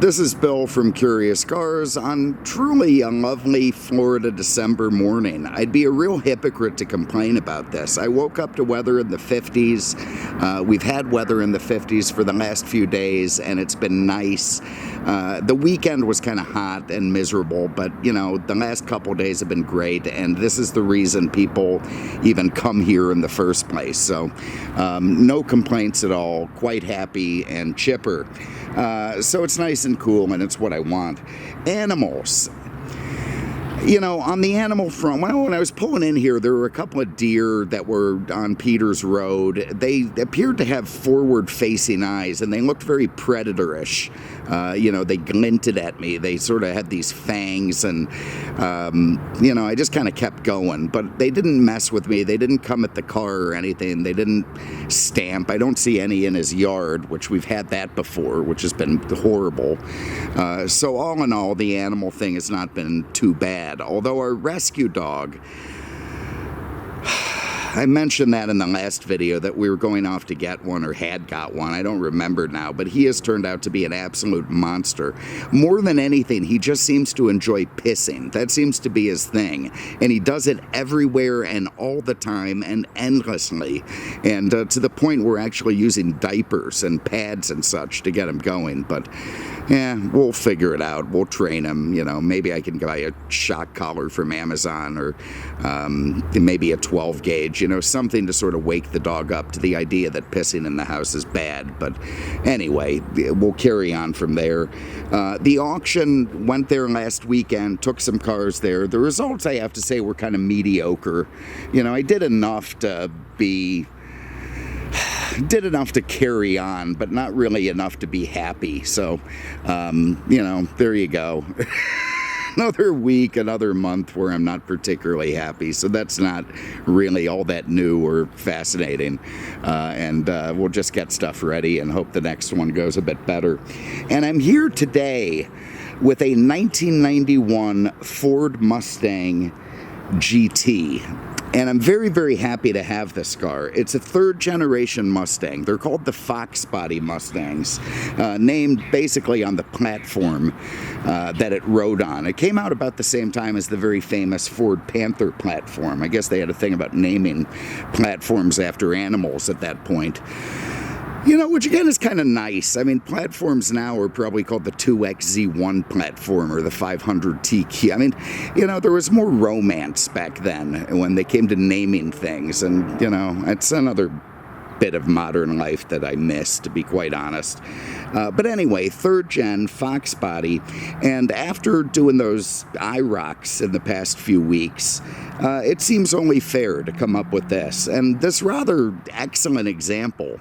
This is Bill from Curious Cars on truly a lovely Florida December morning. I'd be a real hypocrite to complain about this. I woke up to weather in the 50s. We've had weather in the 50s for the last few days, and it's been nice. The weekend was kind of hot and miserable, but you know, the last couple days have been great, and this is the reason people even come here in the first place. So no complaints at all, quite happy and chipper. So it's nice and cool, and it's what I want. Animals. You know, on the animal front, well, when I was pulling in here, there were a couple of deer that were on Peters Road. They appeared to have forward-facing eyes, and they looked very predatorish. You know, they glinted at me. They sort of had these fangs, and, you know, I just kind of kept going. But they didn't mess with me. They didn't come at the car or anything. They didn't stamp. I don't see any in his yard, which we've had that before, which has been horrible. So all in all, the animal thing has not been too bad. Although our rescue dog, I mentioned that in the last video that we were going off to get one or had got one. I don't remember now, but he has turned out to be an absolute monster. More than anything, he just seems to enjoy pissing. That seems to be his thing. And he does it everywhere and all the time and endlessly. And to the point we're actually using diapers and pads and such to get him going. But yeah, we'll figure it out. We'll train him. You know, maybe I can buy a shock collar from Amazon or maybe a 12 gauge. You know, something to sort of wake the dog up to the idea that pissing in the house is bad. But anyway, we'll carry on from there. The auction went there last weekend, took some cars there. The results, I have to say, were kind of mediocre. You know, I did enough to carry on, but not really enough to be happy. So, you know, there you go. Another week, another month where I'm not particularly happy. So that's not really all that new or fascinating. And we'll just get stuff ready and hope the next one goes a bit better. And I'm here today with a 1991 Ford Mustang GT. And I'm very, very happy to have this car. It's a third-generation Mustang. They're called the Fox Body Mustangs, named basically on the platform that it rode on. It came out about the same time as the very famous Ford Panther platform. I guess they had a thing about naming platforms after animals at that point. You know, which again is kind of nice. I mean, platforms now are probably called the 2XZ1 platform or the 500TQ. I mean, you know, there was more romance back then when they came to naming things. And, you know, it's another bit of modern life that I miss, to be quite honest. But anyway, third gen Fox Body. And after doing those IROCs in the past few weeks, it seems only fair to come up with this. And this rather excellent example.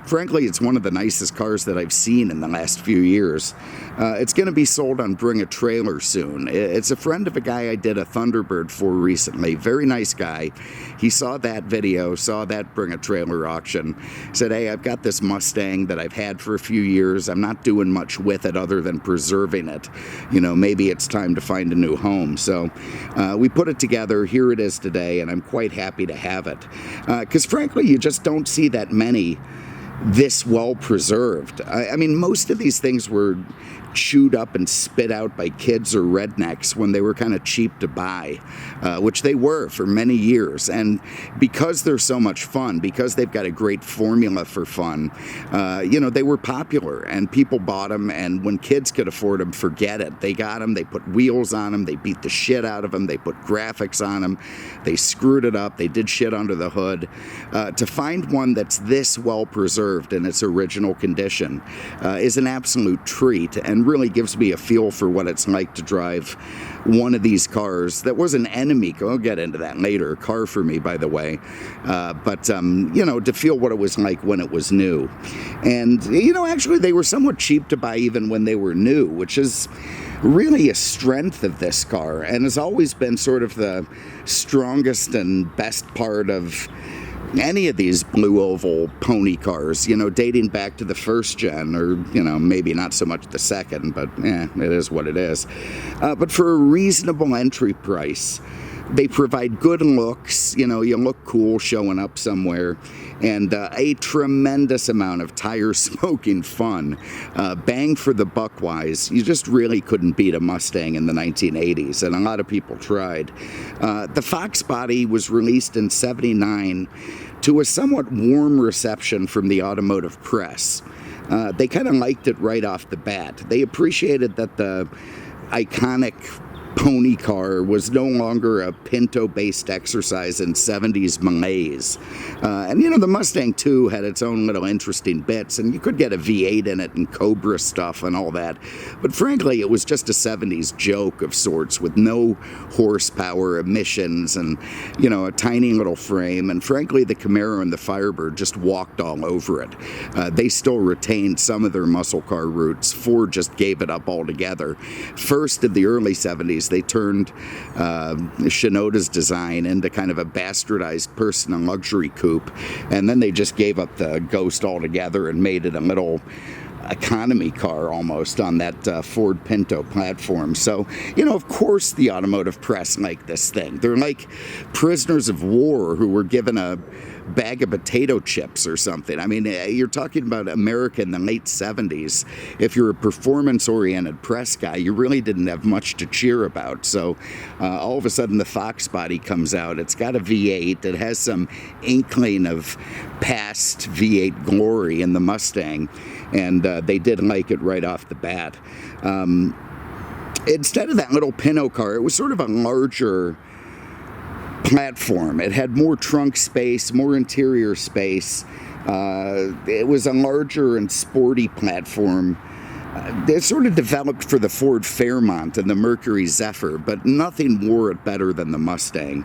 Frankly, it's one of the nicest cars that I've seen in the last few years. It's going to be sold on Bring a Trailer soon. It's a friend of a guy I did a Thunderbird for recently. Very nice guy. He saw that video, saw that Bring a Trailer auction, said, hey, I've got this Mustang that I've had for a few years. I'm not doing much with it other than preserving it. You know, maybe it's time to find a new home. So we put it together. Here it is today, and I'm quite happy to have it. Because frankly, you just don't see that many this well preserved. I mean, most of these things were chewed up and spit out by kids or rednecks when they were kind of cheap to buy, which they were for many years. And because they're so much fun, because they've got a great formula for fun, you know, they were popular and people bought them. And when kids could afford them, forget it. They got them, they put wheels on them, they beat the shit out of them, they put graphics on them, they screwed it up, they did shit under the hood. To find one that's this well preserved in its original condition is an absolute treat, and really gives me a feel for what it's like to drive one of these cars that was an enemy. I'll get into that later. Car for me, by the way. But you know, to feel what it was like when it was new. And, you know, actually they were somewhat cheap to buy even when they were new, which is really a strength of this car and has always been sort of the strongest and best part of any of these blue oval pony cars, you know, dating back to the first gen, or, you know, maybe not so much the second, but it is what it is. But for a reasonable entry price, They provide good looks, you know, you look cool showing up somewhere, and a tremendous amount of tire smoking fun. Bang for the buck wise, you just really couldn't beat a Mustang in the 1980s, and a lot of people tried. The Fox body was released in '79 to a somewhat warm reception from the automotive press. They kind of liked it right off the bat. They appreciated that the iconic pony car was no longer a Pinto-based exercise in 70s malaise. And you know, the Mustang 2 had its own little interesting bits, and you could get a V8 in it and Cobra stuff and all that. But frankly, it was just a 70s joke of sorts with no horsepower, emissions, and, you know, a tiny little frame. And frankly, the Camaro and the Firebird just walked all over it. They still retained some of their muscle car roots. Ford just gave it up altogether. First, in the early 70s, they turned Shinoda's design into kind of a bastardized personal luxury coupe, and then they just gave up the ghost altogether and made it a little economy car almost on that Ford Pinto platform. So, you know, of course the automotive press liked this thing. They're like prisoners of war who were given a bag of potato chips or something. I mean, you're talking about America in the late 70s. If you're a performance-oriented press guy, you really didn't have much to cheer about. So all of a sudden the Fox body comes out. It's got a V8. It has some inkling of past V8 glory in the Mustang, and they did like it right off the bat. Instead of that little Pinto car, it was sort of a larger platform. It had more trunk space, more interior space. It was a larger and sporty platform. It sort of developed for the Ford Fairmont and the Mercury Zephyr, but nothing wore it better than the Mustang.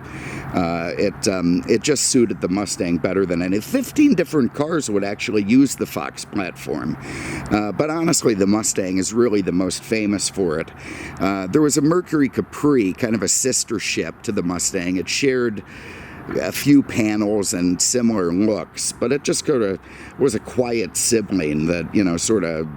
It just suited the Mustang better than any. 15 different cars would actually use the Fox platform, but honestly, the Mustang is really the most famous for it. There was a Mercury Capri, kind of a sister ship to the Mustang. It shared a few panels and similar looks, but it just sort of was a quiet sibling that, you know, sort of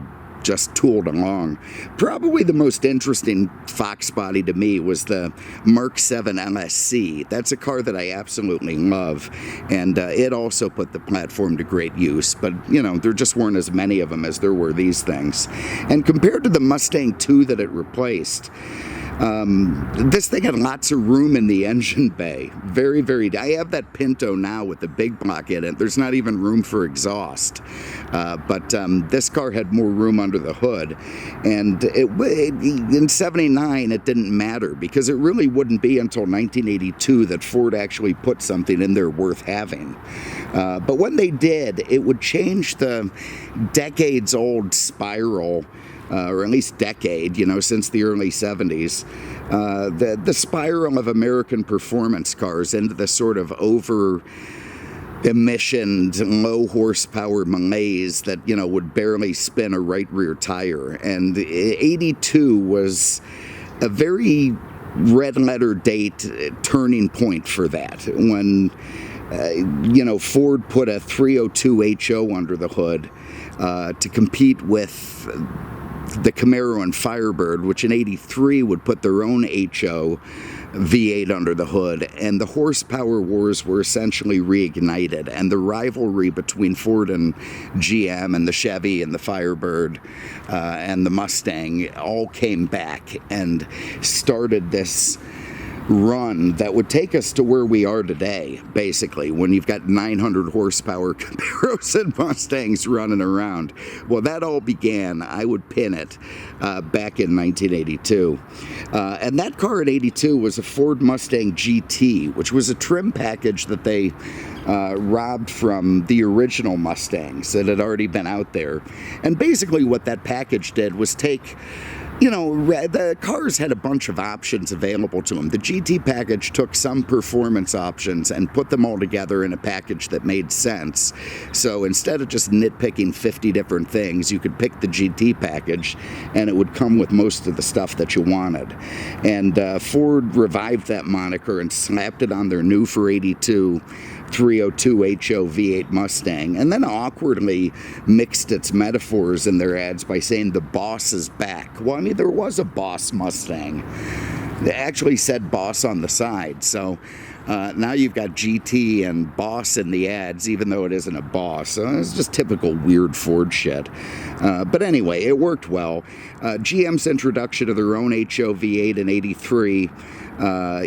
just tooled along. Probably the most interesting Fox body to me was the Mark 7 LSC. That's a car that I absolutely love, and it also put the platform to great use, but you know, there just weren't as many of them as there were these things. And compared to the Mustang 2 that it replaced, this thing had lots of room in the engine bay. Very, very. I have that Pinto now with the big block in it. There's not even room for exhaust. But this car had more room under the hood. And in '79, it didn't matter because it really wouldn't be until 1982 that Ford actually put something in there worth having. But when they did, it would change the decades-old spiral, or at least decade, you know, since the early 70s, the spiral of American performance cars into the sort of over-emissioned, low-horsepower malaise that, you know, would barely spin a right rear tire. And 82 was a very red-letter date turning point for that, when you know, Ford put a 302 HO under the hood to compete with the Camaro and Firebird, which in '83 would put their own HO V8 under the hood, and the horsepower wars were essentially reignited, and the rivalry between Ford and GM and the Chevy and the Firebird and the Mustang all came back and started this run that would take us to where we are today, basically, when you've got 900 horsepower Camaros and Mustangs running around. Well, that all began, I would pin it, back in 1982. And that car in '82 was a Ford Mustang GT, which was a trim package that they robbed from the original Mustangs that had already been out there. And basically what that package did was take, you know, the cars had a bunch of options available to them. The GT package took some performance options and put them all together in a package that made sense. So instead of just nitpicking 50 different things, you could pick the GT package and it would come with most of the stuff that you wanted. And Ford revived that moniker and slapped it on their new for '82 302 HO V8 Mustang, and then awkwardly mixed its metaphors in their ads by saying the boss is back. Well, I mean, there was a boss Mustang. It actually said Boss on the side. So now you've got GT and Boss in the ads, even though it isn't a Boss. So it's just typical weird Ford shit. But anyway, it worked well. GM's introduction of their own HO V8 in '83,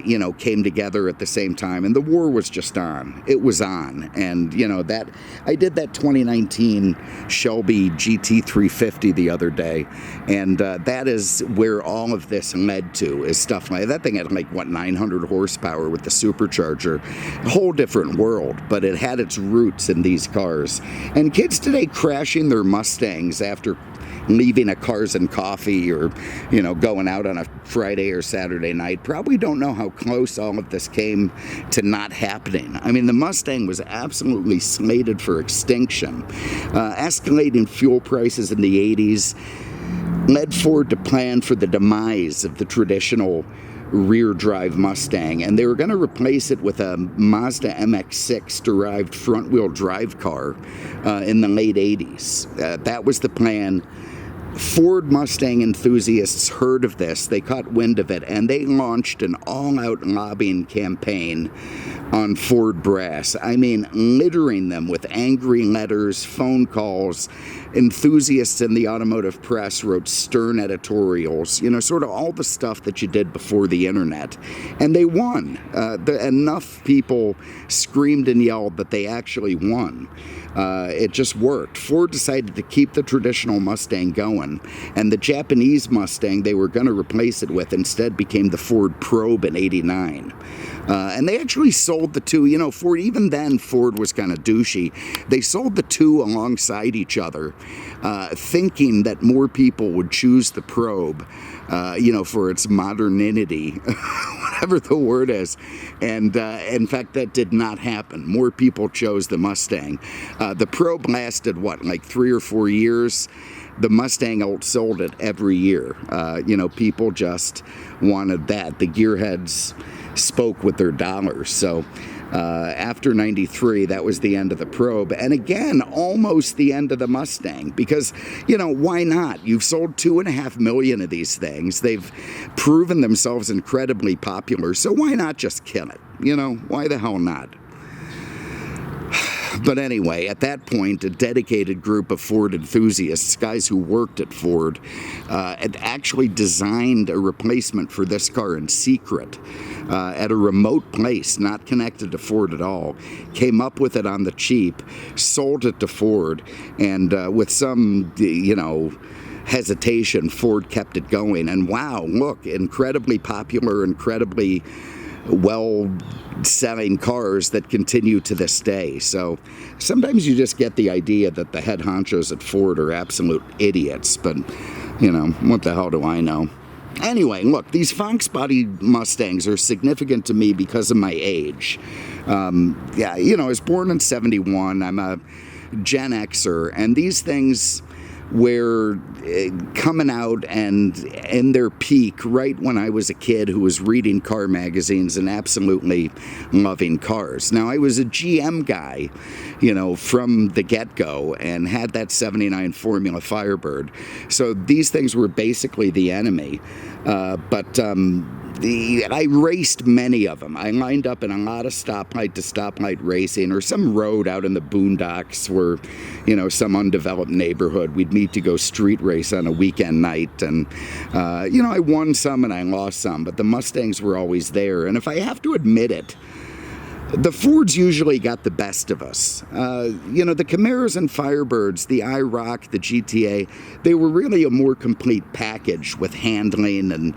you know, came together at the same time, and the war was just on. It was on, and you know that I did that 2019 Shelby GT 350 the other day, and that is where all of this led to, is stuff like that. Thing had like what, 900 horsepower with the supercharger, a whole different world, but it had its roots in these cars. And kids today crashing their Mustangs after leaving a Cars and Coffee, or you know, going out on a Friday or Saturday night, probably don't know how close all of this came to not happening. I mean, the Mustang was absolutely slated for extinction. Escalating fuel prices in the 80s led Ford to plan for the demise of the traditional rear drive Mustang, and they were going to replace it with a Mazda MX-6 derived front wheel drive car in the late 80s. That was the plan. Ford Mustang enthusiasts heard of this, they caught wind of it, and they launched an all-out lobbying campaign on Ford brass. I mean, littering them with angry letters, phone calls. Enthusiasts in the automotive press wrote stern editorials, you know, sort of all the stuff that you did before the internet. And they won. Enough people screamed and yelled that they actually won. It just worked. Ford decided to keep the traditional Mustang going, and the Japanese Mustang they were going to replace it with instead became the Ford Probe in '89. And they actually sold the two, you know, Ford, even then Ford was kind of douchey. They sold the two alongside each other, thinking that more people would choose the Probe, you know, for its modernity, whatever the word is. And in fact, that did not happen. More people chose the Mustang. The Probe lasted, what, like 3 or 4 years? The Mustang outsold it every year. You know, people just wanted that. The gearheads spoke with their dollars. So after '93, that was the end of the Probe, and again almost the end of the Mustang, because, you know, why not? You've sold 2.5 million of these things. They've proven themselves incredibly popular, so why not just kill it? You know, why the hell not? But anyway, at that point, a dedicated group of Ford enthusiasts, guys who worked at Ford, had actually designed a replacement for this car in secret at a remote place, not connected to Ford at all, came up with it on the cheap, sold it to Ford, and with some, you know, hesitation, Ford kept it going. And wow, look, incredibly popular, incredibly well-selling cars that continue to this day. So sometimes you just get the idea that the head honchos at Ford are absolute idiots, but, you know, what the hell do I know? Anyway, look, these Fox body Mustangs are significant to me because of my age. Yeah, you know, I was born in '71. I'm a Gen Xer, and these things were coming out and in their peak right when I was a kid who was reading car magazines and absolutely loving cars. Now, I was a GM guy, you know, from the get-go, and had that '79 Formula Firebird. So these things were basically the enemy. I raced many of them. I lined up in a lot of stoplight to stoplight racing, or some road out in the boondocks where, you know, some undeveloped neighborhood. We'd meet to go street race on a weekend night. And, you know, I won some and I lost some, but the Mustangs were always there. And if I have to admit it, the Fords usually got the best of us. You know, the Camaros and Firebirds, the IROC, the GTA, they were really a more complete package with handling and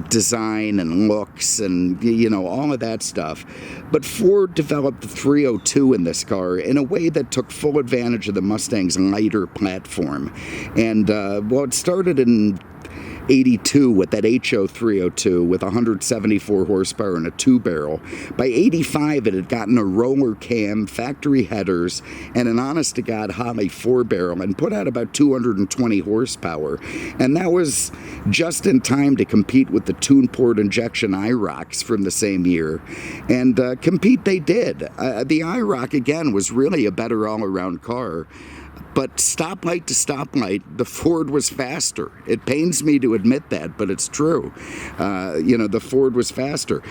design and looks and, you know, all of that stuff. But Ford developed the 302 in this car in a way that took full advantage of the Mustang's lighter platform. And, well, it started in '82 with that HO 302 with 174 horsepower and a 2-barrel. By '85, it had gotten a roller cam, factory headers, and an honest-to-God Holley 4-barrel, and put out about 220 horsepower. And that was just in time to compete with the tune-port injection IROCs from the same year. And compete they did. The IROC, again, was really a better all-around car. But stoplight to stoplight, the Ford was faster. It pains me to admit that, but it's true. The Ford was faster.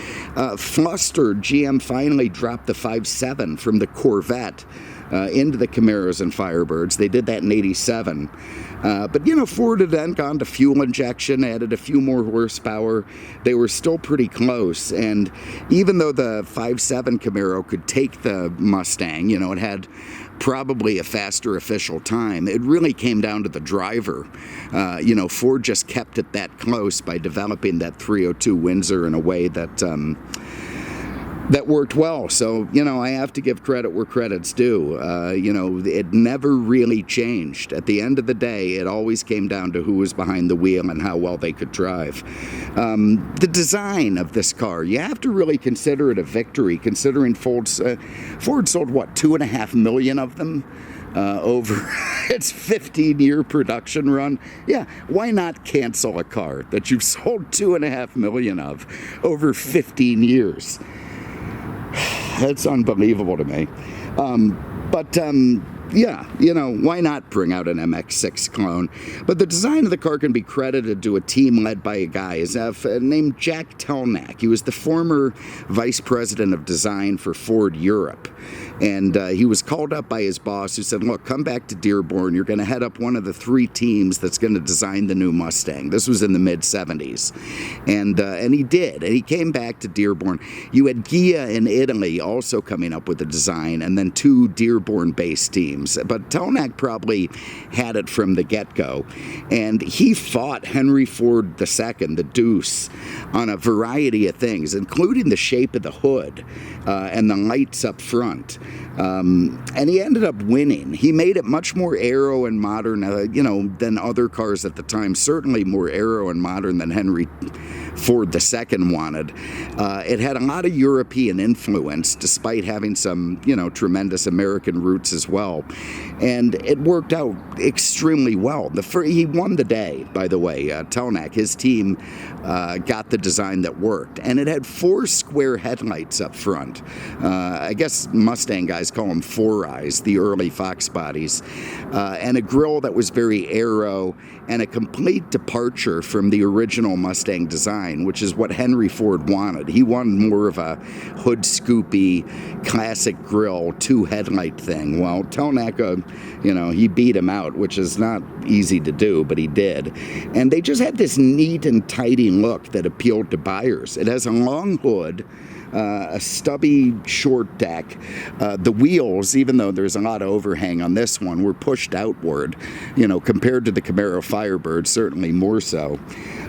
Flustered, GM finally dropped the 5.7 from the Corvette into the Camaros and Firebirds. They did that in '87. But Ford had then gone to fuel injection, added a few more horsepower. They were still pretty close. And even though the 5.7 Camaro could take the Mustang, it had probably a faster official time, it really came down to the driver. Ford just kept it that close by developing that 302 Windsor in a way that worked well. So, I have to give credit where credit's due. It never really changed. At the end of the day, it always came down to who was behind the wheel and how well they could drive. The design of this car, you have to really consider it a victory, considering Ford sold, 2.5 million of them over its 15-year production run. Yeah, why not cancel a car that you've sold 2.5 million of over 15 years? That's unbelievable to me. Why not bring out an MX-6 clone? But the design of the car can be credited to a team led by a guy named Jack Telnack. He was the former vice president of design for Ford Europe. And he was called up by his boss, who said, look, come back to Dearborn. You're going to head up one of the 3 teams that's going to design the new Mustang. This was in the mid-'70s. And he did. And he came back to Dearborn. You had Ghia in Italy also coming up with a design, and then 2 Dearborn-based teams. But Telnack probably had it from the get-go. And he fought Henry Ford II, the Deuce, on a variety of things, including the shape of the hood and the lights up front. And he ended up winning. He made it much more aero and modern, than other cars at the time. Certainly more aero and modern than Henry Ford II wanted. It had a lot of European influence, despite having some, tremendous American roots as well. And it worked out extremely well. He won the day, by the way. Telnack, his team, got the design that worked. And it had 4 square headlights up front. I guess Mustang guys call them 4 eyes, the early Fox bodies. And a grille that was very aero, and a complete departure from the original Mustang design, which is what Henry Ford wanted. He wanted more of a hood scoopy, classic grille, 2 headlight thing. Well, Telnack, he beat him out, which is not easy to do, but he did. And they just had this neat and tidy look that appealed to buyers. It has a long hood, a stubby short deck. The wheels, even though there's a lot of overhang on this one, were pushed outward, compared to the Camaro Firebird, certainly more so.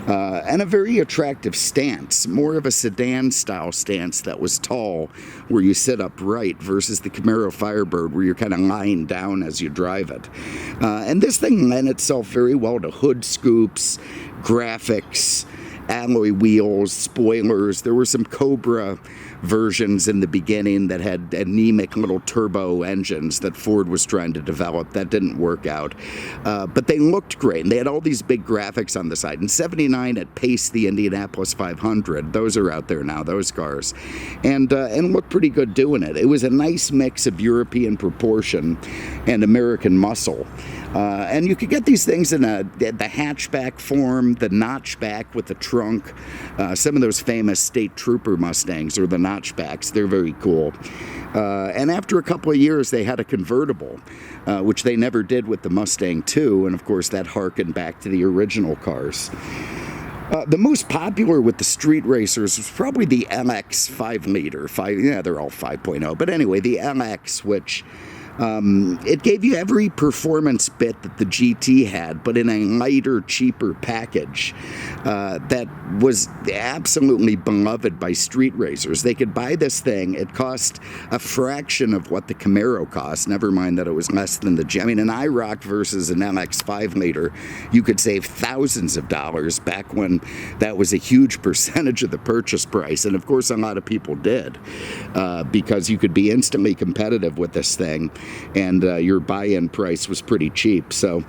And a very attractive stance, more of a sedan-style stance that was tall, where you sit upright, versus the Camaro Firebird, where you're kind of lying down as you drive it. And this thing lent itself very well to hood scoops, graphics, alloy wheels, spoilers. There were some Cobra versions in the beginning that had anemic little turbo engines that Ford was trying to develop. That didn't work out. But they looked great, and they had all these big graphics on the side. In '79, it paced the Indianapolis 500. Those are out there now, those cars. And looked pretty good doing it. It was a nice mix of European proportion and American muscle. And you could get these things in the hatchback form, the notchback with the trunk. Some of those famous State Trooper Mustangs or the notchbacks. They're very cool. And after a couple of years, they had a convertible, which they never did with the Mustang II. And of course, that harkened back to the original cars. The most popular with the street racers was probably the LX 5-liter. They're all 5.0. But anyway, the LX, which it gave you every performance bit that the GT had, but in a lighter, cheaper package that was absolutely beloved by street racers. They could buy this thing. It cost a fraction of what the Camaro cost, never mind that it was less than the... an IROC versus an LX 5-liter, you could save thousands of dollars back when that was a huge percentage of the purchase price. And of course, a lot of people did because you could be instantly competitive with this thing. and your buy-in price was pretty cheap. So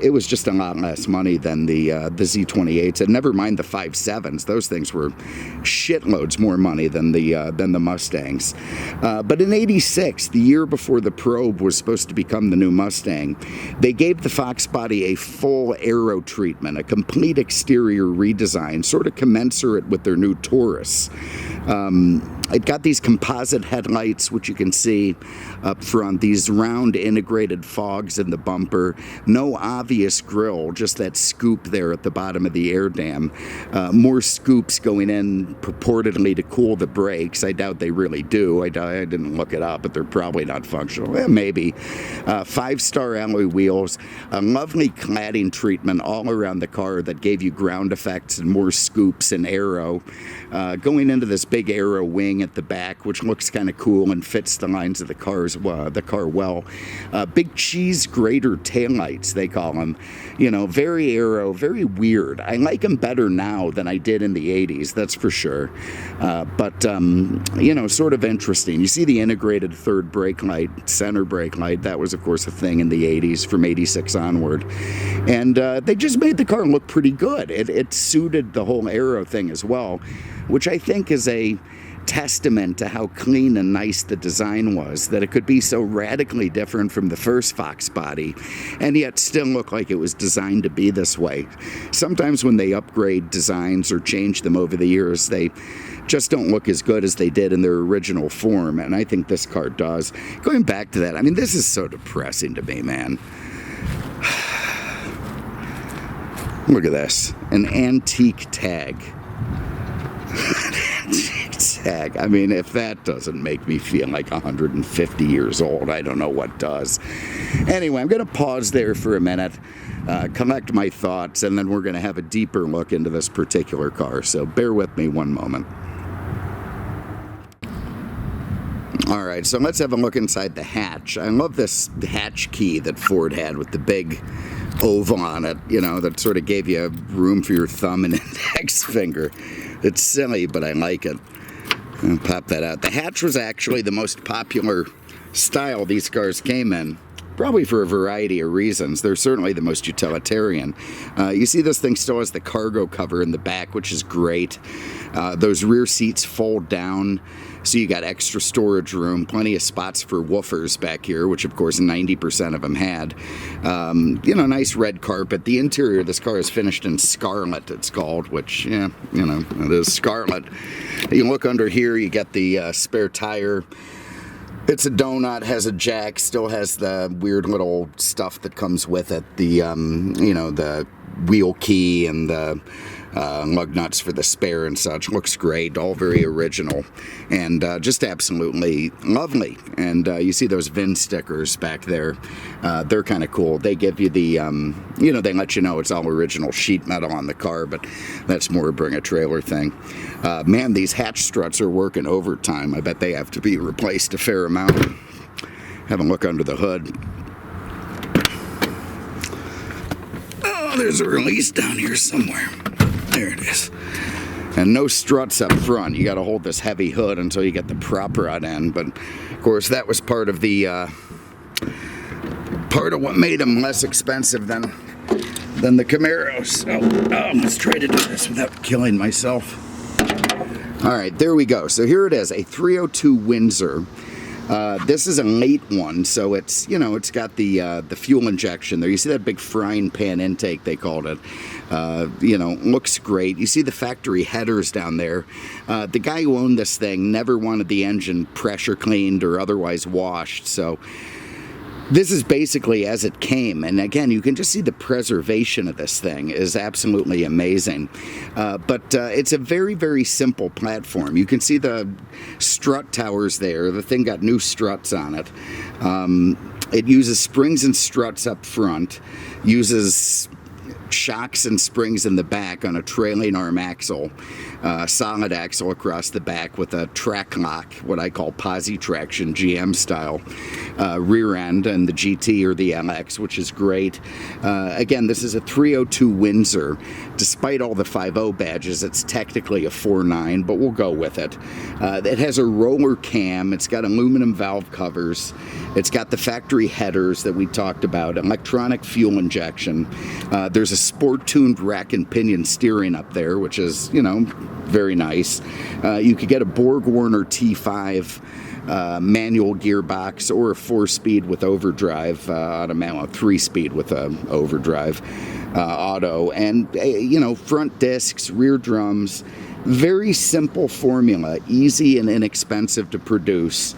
it was just a lot less money than the Z28s, and never mind the 5.7s. Those things were shitloads more money than the Mustangs. But in '86, the year before the Probe was supposed to become the new Mustang, they gave the Fox body a full aero treatment, a complete exterior redesign, sort of commensurate with their new Taurus. It got these composite headlights, which you can see up front, these round integrated fogs in the bumper, no obvious grille, just that scoop there at the bottom of the air dam. More scoops going in purportedly to cool the brakes. I doubt they really do. I didn't look it up, but they're probably not functional. Maybe. 5-star alloy wheels, a lovely cladding treatment all around the car that gave you ground effects and more scoops and aero. Going into this big aero wing at the back, which looks kind of cool and fits the lines of the car well. Big cheese grater taillights, they call them. You know, very aero, very weird. I like them better now than I did in the 80s, that's for sure. But you know, sort of interesting. You see the integrated third brake light, center brake light. That was, of course, a thing in the 80s from '86 onward. And they just made the car look pretty good. It suited the whole aero thing as well, which I think is a testament to how clean and nice the design was, that it could be so radically different from the first Fox body and yet still look like it was designed to be this way. Sometimes when they upgrade designs or change them over the years, they just don't look as good as they did in their original form, and I think this car does. Going back to that, I mean, this is so depressing to me, man. Look at this, an antique tag. Tag. I mean, if that doesn't make me feel like 150 years old, I don't know what does. Anyway, I'm going to pause there for a minute, collect my thoughts, and then we're going to have a deeper look into this particular car. So bear with me one moment. All right, so let's have a look inside the hatch. I love this hatch key that Ford had with the big oval on it, you know, that sort of gave you room for your thumb and index finger. It's silly, but I like it. I'll pop that out. The hatch was actually the most popular style these cars came in, probably for a variety of reasons. They're certainly the most utilitarian. You see this thing still has the cargo cover in the back, which is great. Those rear seats fold down, so you got extra storage room, plenty of spots for woofers back here, which of course 90% of them had. You know, nice red carpet. The interior of this car is finished in scarlet, it's called, which, yeah, you know, it is scarlet. You look under here, you get the spare tire. It's a donut, has a jack, still has the weird little stuff that comes with it. The, you know, the wheel key and the lug nuts for the spare and such. Looks great, all very original, and just absolutely lovely. And you see those VIN stickers back there. They're kind of cool. They give you the, you know, they let you know it's all original sheet metal on the car, but that's more a bring a trailer thing. Man, these hatch struts are working overtime. I bet they have to be replaced a fair amount. Have a look under the hood. Oh, there's a release down here somewhere. There it is. And no struts up front. You got to hold this heavy hood until you get the prop rod in. But of course, that was part of the what made them less expensive than the Camaros. Oh, let's try to do this without killing myself. All right, there we go. So here it is, a 302 Windsor. This is a late one, so it's, you know, it's got the fuel injection there. You see that big frying pan intake, they called it. You know, looks great. You see the factory headers down there. The guy who owned this thing never wanted the engine pressure cleaned or otherwise washed, so this is basically as it came. And again, you can just see the preservation of this thing is absolutely amazing. But it's a very, very simple platform. You can see the strut towers there. The thing got new struts on it. It uses springs and struts up front, uses shocks and springs in the back on a trailing arm axle. solid axle across the back with a track lock, what I call posi traction, GM style, rear end, and the GT or the LX, which is great. Again, this is a 302 Windsor. Despite all the 5.0 badges, it's technically a 4.9, but we'll go with it. It has a roller cam. It's got aluminum valve covers. It's got the factory headers that we talked about, electronic fuel injection. There's a sport-tuned rack and pinion steering up there, which is, you know, very nice. You could get a Borg-Warner T5 manual gearbox or a 4-speed with overdrive, on a 3-speed with overdrive auto, and you know, front discs, rear drums. Very simple formula, easy and inexpensive to produce.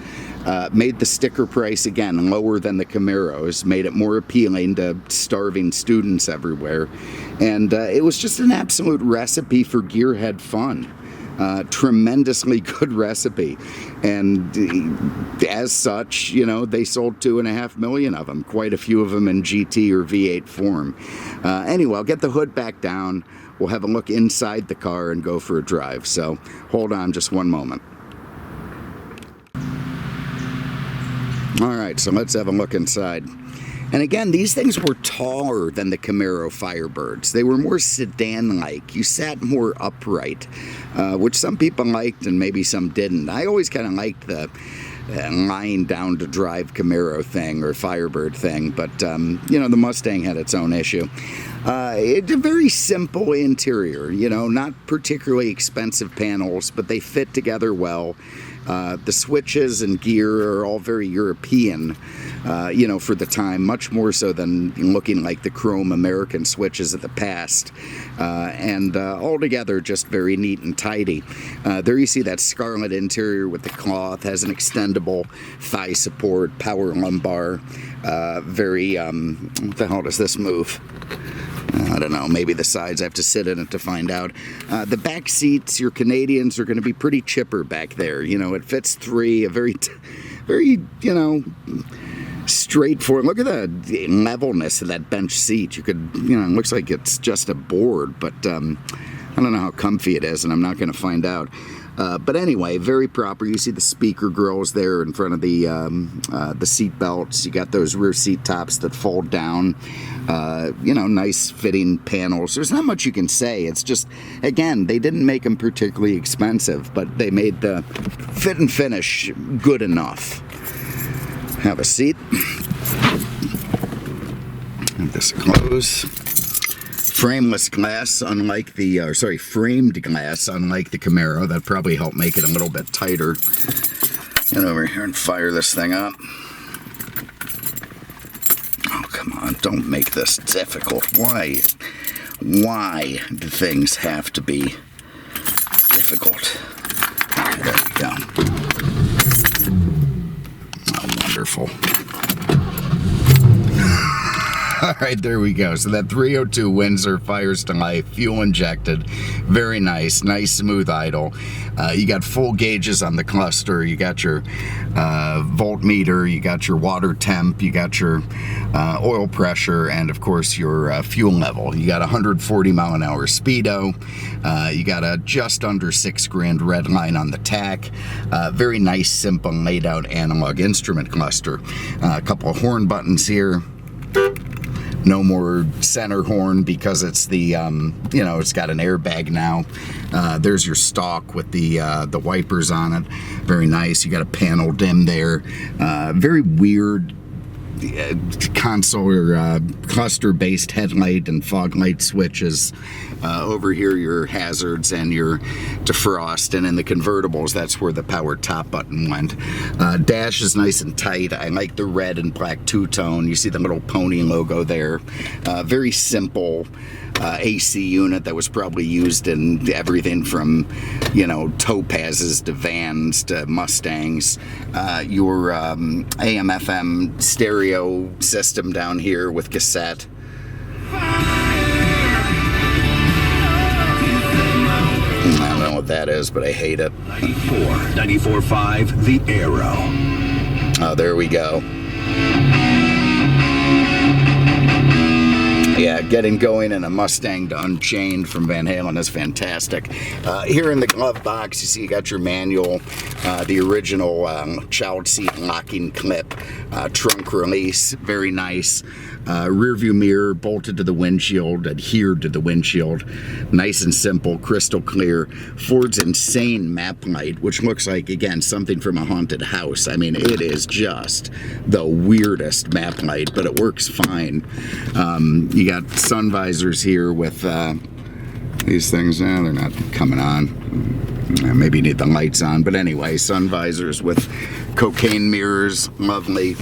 Made the sticker price, again, lower than the Camaros, made it more appealing to starving students everywhere. And it was just an absolute recipe for gearhead fun. Tremendously good recipe. And as such, you know, they sold 2.5 million of them, quite a few of them in GT or V8 form. Anyway, I'll get the hood back down. We'll have a look inside the car and go for a drive. So hold on just one moment. All right, so let's have a look inside. And again, these things were taller than the Camaro Firebirds. They were more sedan-like. You sat more upright, which some people liked and maybe some didn't. I always kind of liked the lying down to drive Camaro thing or Firebird thing, but you know, the Mustang had its own issue. It's a very simple interior, you know, not particularly expensive panels, but they fit together well. The switches and gear are all very European, you know, for the time, much more so than looking like the chrome American switches of the past. And altogether, just very neat and tidy. There you see that scarlet interior with the cloth, has an extendable thigh support, power lumbar, very, what the hell does this move? I don't know, maybe the sides, I have to sit in it to find out. The back seats, your Canadians are going to be pretty chipper back there. You know, it fits 3, a very, you know, straightforward. Look at the levelness of that bench seat. You could, you know, it looks like it's just a board, but I don't know how comfy it is, and I'm not going to find out. But anyway, very proper. You see the speaker grills there in front of the seat belts. You got those rear seat tops that fold down. You know, nice fitting panels. There's not much you can say. It's just, again, they didn't make them particularly expensive, but they made the fit and finish good enough. Have a seat. Have this close. Frameless glass, unlike the, framed glass, unlike the Camaro. That probably helped make it a little bit tighter. Get over here and fire this thing up. Oh, come on, don't make this difficult. Why do things have to be difficult? There we go. Oh, wonderful. All right, there we go. So that 302 Windsor fires to life, fuel injected, very nice, nice smooth idle. You got full gauges on the cluster. You got your voltmeter, you got your water temp, you got your oil pressure, and of course your fuel level. You got 140 mile an hour speedo. You got a just under $6,000 red line on the tach. Very nice, simple, laid out analog instrument cluster. A couple of horn buttons here. No more center horn because it's the, you know, it's got an airbag now. There's your stalk with the wipers on it. Very nice. You got a panel dim there. Very weird console or cluster-based headlight and fog light switches. Over here, your hazards and your defrost, and in the convertibles, that's where the power top button went. Dash is nice and tight. I like the red and black two-tone. You see the little pony logo there. Very simple AC unit that was probably used in everything from, you know, Topazes to Vans to Mustangs. Your AM/FM stereo system down here with cassette. I don't know what that is, but I hate it. 94.5, the Arrow. Oh, there we go. yeah, getting going in a Mustang to Unchained from Van Halen is fantastic. Here in the glove box, you see you got your manual, the original child seat locking clip, trunk release, very nice. Rear view mirror bolted to the windshield, adhered to the windshield. Nice and simple, crystal clear. Ford's insane map light, which looks like, again, something from a haunted house. I mean, it is just the weirdest map light, but it works fine. You got sun visors here with these things. They're not coming on. Maybe you need the lights on, but anyway, sun visors with cocaine mirrors, lovely.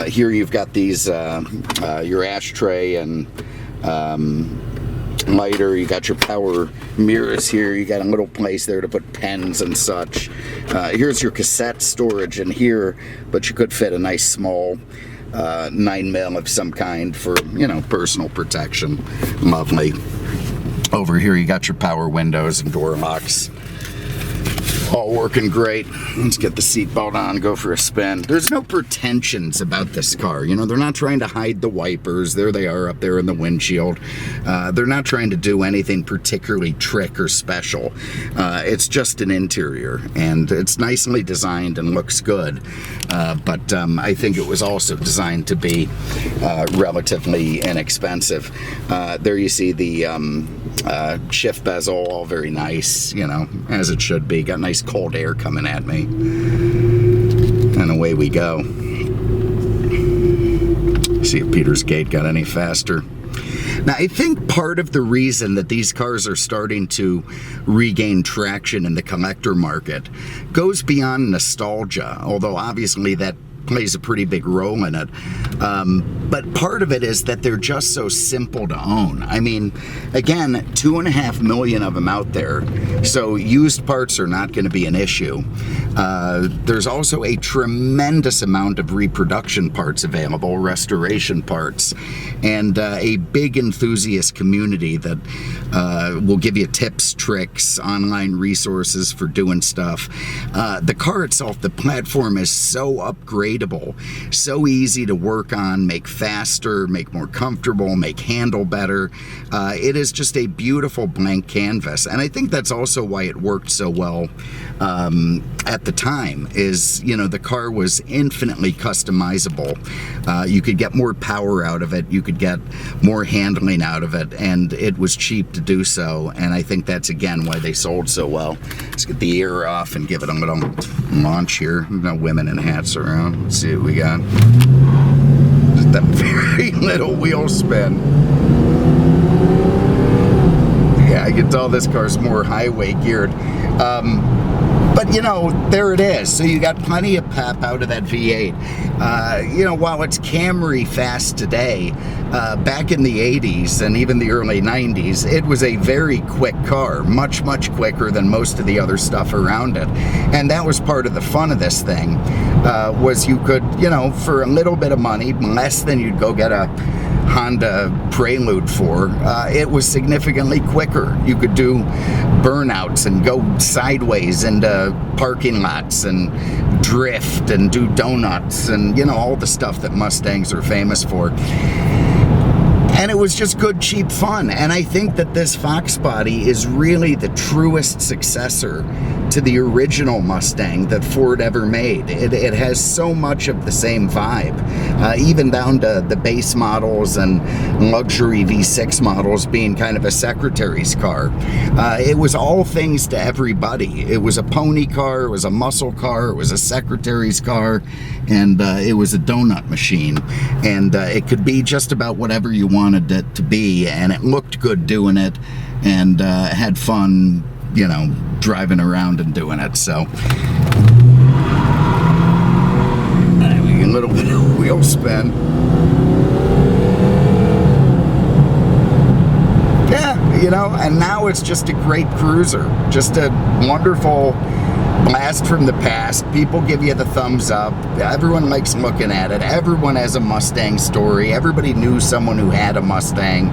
Here you've got these, your ashtray and lighter. You got your power mirrors here. You got a little place there to put pens and such. Here's your cassette storage in here, but you could fit a nice small 9mm of some kind for, you know, personal protection. Lovely. Over here you got your power windows and door locks. All working great. Let's get the seatbelt on, go for a spin. There's no pretensions about this car. You know, they're not trying to hide the wipers. There they are up there in the windshield. They're not trying to do anything particularly trick or special. It's just an interior, and it's nicely designed and looks good. But I think it was also designed to be relatively inexpensive. There you see the shift bezel, all very nice, you know, as it should be. Got nice cold air coming at me, and away we go. See if Peter's gate got any faster. Now, I think part of the reason that these cars are starting to regain traction in the collector market goes beyond nostalgia, although obviously that plays a pretty big role in it. But part of it is that they're just so simple to own. I mean, again, 2.5 million of them out there, so used parts are not going to be an issue. There's also a tremendous amount of reproduction parts available, restoration parts, and a big enthusiast community that will give you tips, tricks, online resources for doing stuff. The car itself, the platform is so upgradable, so easy to work on, make faster, make more comfortable, make handle better. It is just a beautiful blank canvas, and I think that's also why it worked so well at the time. Is, you know, the car was infinitely customizable. You could get more power out of it, you could get more handling out of it, and it was cheap to do so, and I think that's again why they sold so well. Let's get the air off and give it a little launch here. No women in hats around. Let's see what we got. Just that very little wheel spin. Yeah, I can tell this car's more highway geared. But, you know, there it is. So you got plenty of pep out of that V8. You know, while it's Camry fast today, back in the 80s and even the early 90s, it was a very quick car, much, much quicker than most of the other stuff around it. And that was part of the fun of this thing, was you could, you know, for a little bit of money, less than you'd go get a Honda Prelude for, it was significantly quicker. You could do burnouts and go sideways into parking lots and drift and do donuts and, you know, all the stuff that Mustangs are famous for. And it was just good, cheap fun. And I think that this Fox body is really the truest successor to the original Mustang that Ford ever made. It has so much of the same vibe, even down to the base models and luxury V6 models being kind of a secretary's car. It was all things to everybody. It was a pony car, it was a muscle car, it was a secretary's car, and it was a donut machine. And it could be just about whatever you wanted it to be, and it looked good doing it, and had fun, you know, driving around and doing it. So a little bit of wheel spin. Yeah, you know, and now it's just a great cruiser, just a wonderful blast from the past. People give you the thumbs up. Everyone likes looking at it. Everyone has a Mustang story. Everybody knew someone who had a Mustang.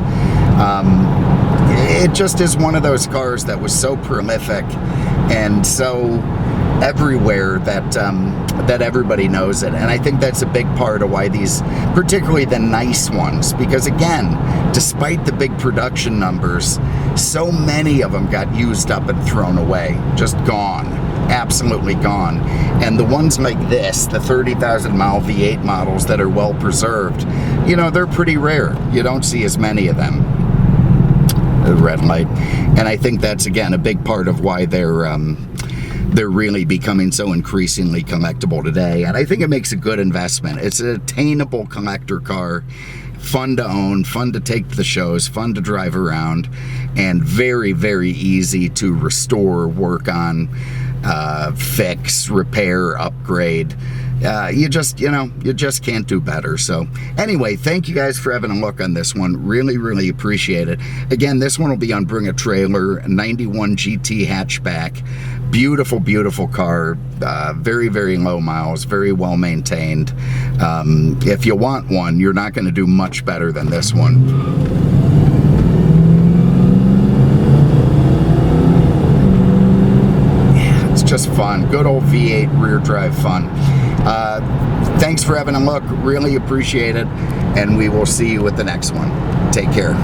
It just is one of those cars that was so prolific and so everywhere that that everybody knows it. And I think that's a big part of why these, particularly the nice ones, because again, despite the big production numbers, so many of them got used up and thrown away, just gone, absolutely gone. And the ones like this, the 30,000 mile V8 models that are well preserved, you know, they're pretty rare. You don't see as many of them. The red light. And I think that's, again, a big part of why they're really becoming so increasingly collectible today. And I think it makes a good investment. It's an attainable collector car, fun to own, fun to take to the shows, fun to drive around, and very, very easy to restore, work on, fix, repair, upgrade. You just can't do better. So anyway, thank you guys for having a look on this one. Really, really appreciate it. Again, this one will be on Bring a Trailer, 91 GT hatchback. Beautiful, beautiful car. Very, very low miles, very well maintained. If you want one, you're not going to do much better than this one. Just fun. Good old V8 rear drive fun. Thanks for having a look. Really appreciate it. And we will see you with the next one. Take care.